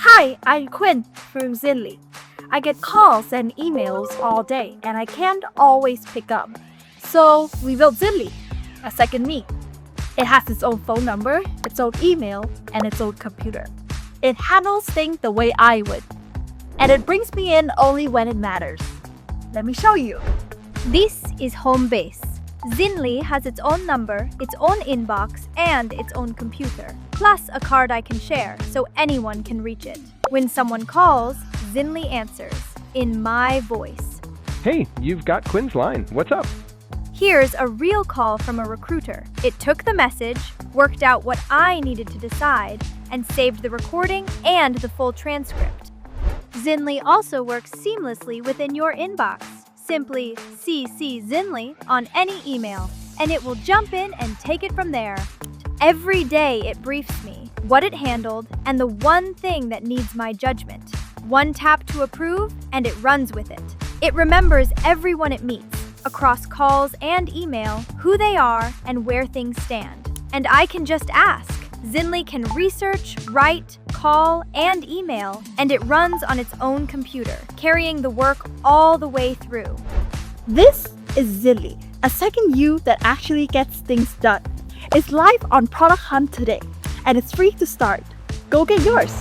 Hi, I'm Quinn from Zinley. I get calls and emails all day and I can't always pick up. So we built Zinley, a second me. It has its own phone number, its own email, and its own computer. It handles things the way I would. And it brings me in only when it matters. Let me show you. This is home base. Zinley has its own number, its own inbox, and its own computer, plus a card I can share so anyone can reach it. When someone calls, Zinley answers, in my voice. Hey, you've got Quinn's line. What's up? Here's a real call from a recruiter. It took the message, worked out what I needed to decide, and saved the recording and the full transcript. Zinley also works seamlessly within your inbox. Simply CC Zinley on any email, and it will jump in and take it from there. Every day it briefs me, what it handled, and the one thing that needs my judgment. One tap to approve, and it runs with it. It remembers everyone it meets, across calls and email, who they are and where things stand. And I can just ask. Zinley can research, write, call, and email, and it runs on its own computer, carrying the work all the way through. This is Zinley, a second you that actually gets things done. It's live on Product Hunt today, and it's free to start. Go get yours.